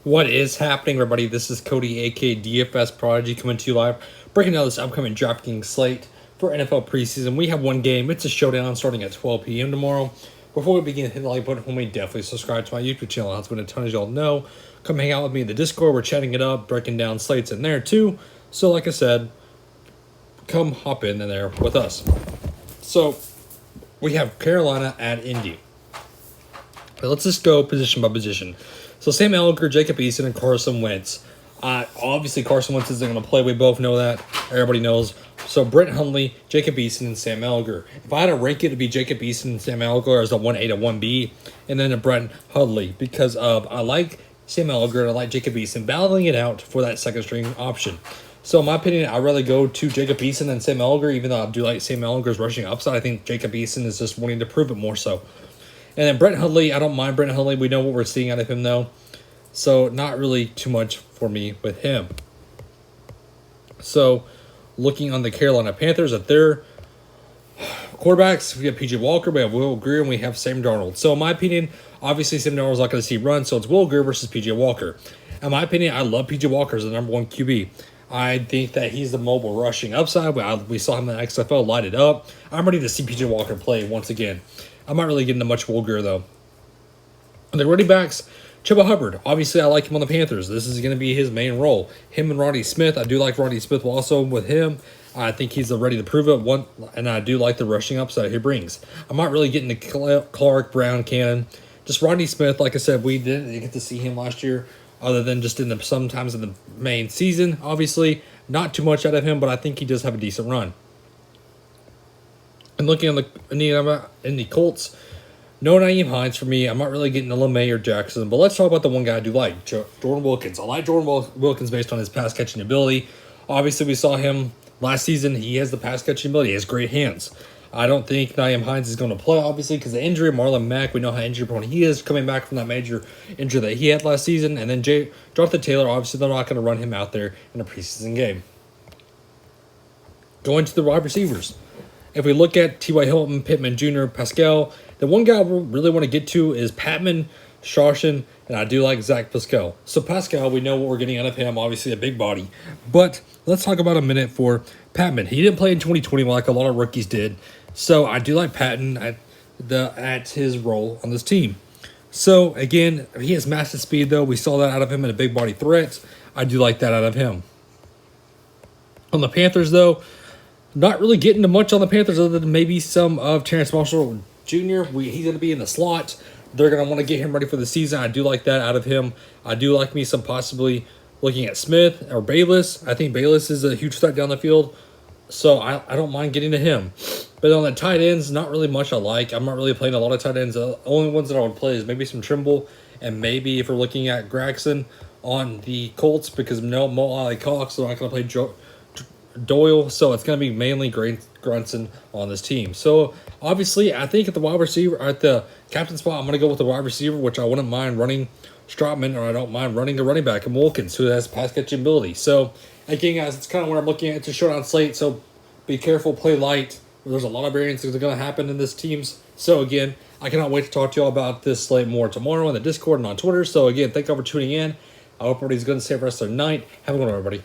What is happening, everybody? This is Cody, aka DFS Prodigy, coming to you live, breaking down this upcoming DraftKings slate for NFL Preseason. We have one game. It's a showdown starting at 12 p.m. tomorrow. Before we begin, hit the like button for me. Definitely subscribe to my YouTube channel. That's been a ton of y'all know. Come hang out with me in the Discord. We're chatting it up, breaking down slates in there too. So, like I said, come hop in there with us. So, we have Carolina at Indy. But let's just go position by position. So Sam Ellinger, Jacob Eason, and Carson Wentz. Obviously, Carson Wentz isn't going to play. We both know that. Everybody knows. So Brett Hundley, Jacob Eason, and Sam Ellinger. If I had to rank it, it'd be Jacob Eason and Sam Ellinger as a 1A to 1B, and then a Brett Hundley because I like Sam Ellinger and I like Jacob Eason, battling it out for that second string option. So in my opinion, I'd rather go to Jacob Eason than Sam Ellinger, even though I do like Sam Ellinger's rushing upside. I think Jacob Eason is just wanting to prove it more so. And then Brett Hundley, I don't mind Brett Hundley. We know what we're seeing out of him, though. So, not really too much for me with him. So, looking on the Carolina Panthers at their quarterbacks, we have PJ Walker, we have Will Greer, and we have Sam Darnold. So, in my opinion, obviously Sam Darnold's not going to see runs, so it's Will Greer versus PJ Walker. In my opinion, I love PJ Walker as the number one QB. I think that he's the mobile rushing upside. We saw him in the XFL light it up. I'm ready to see PJ Walker play once again. I'm not really getting much Will Greer, though. On the running backs, Chuba Hubbard. Obviously, I like him on the Panthers. This is going to be his main role. Him and Rodney Smith. I do like Rodney Smith also with him. I think he's ready to prove it. And I do like the rushing upside he brings. I'm not really getting the Clark, Cannon. Just Rodney Smith, like I said, we didn't get to see him last year other than just sometimes in the main season. Obviously, not too much out of him, but I think he does have a decent run. And looking on the Colts, no Nyheim Hines for me. I'm not really getting the LeMay or Jackson, but let's talk about the one guy I do like, Jordan Wilkins. I like Jordan Wilkins based on his pass catching ability. Obviously, we saw him last season. He has the pass catching ability. He has great hands. I don't think Nyheim Hines is going to play, obviously, because of the injury. Marlon Mack, we know how injury prone he is, coming back from that major injury that he had last season. And then Jonathan Taylor, obviously, they're not going to run him out there in a preseason game. Going to the wide receivers. If we look at T.Y. Hilton, Pittman Jr., Pascal, the one guy we really want to get to is Patman, Shawshin, and I do like Zach Pascal. So Pascal, we know what we're getting out of him, obviously a big body. But let's talk about a minute for Patman. He didn't play in 2020 like a lot of rookies did. So I do like Patton at his role on this team. So again, he has massive speed though. We saw that out of him in a big body threat. I do like that out of him. On the Panthers though, not really getting to much on the Panthers other than maybe some of Terrence Marshall Jr. He's going to be in the slot. They're going to want to get him ready for the season. I do like that out of him. I do like me some possibly looking at Smith or Bayless. I think Bayless is a huge threat down the field. So I don't mind getting to him. But on the tight ends, not really much I like. I'm not really playing a lot of tight ends. The only ones that I would play is maybe some Trimble. And maybe if we're looking at Gregson on the Colts because no Mo Ali Cox, so I'm not going to play Doyle, so it's going to be mainly Grunson on this team. So obviously, I think at the wide receiver, at the captain spot, I'm going to go with the wide receiver, which I wouldn't mind running Stratman, or I don't mind running a running back in Wilkins, who has pass catching ability. So again, guys, it's kind of what I'm looking at. It's a showdown slate, so be careful, play light. There's a lot of variances that are going to happen in this teams. So again, I cannot wait to talk to y'all about this slate more tomorrow on the Discord and on Twitter. So again, thank y'all for tuning in. I hope everybody's going to stay for the rest of the night. Have a good one, everybody.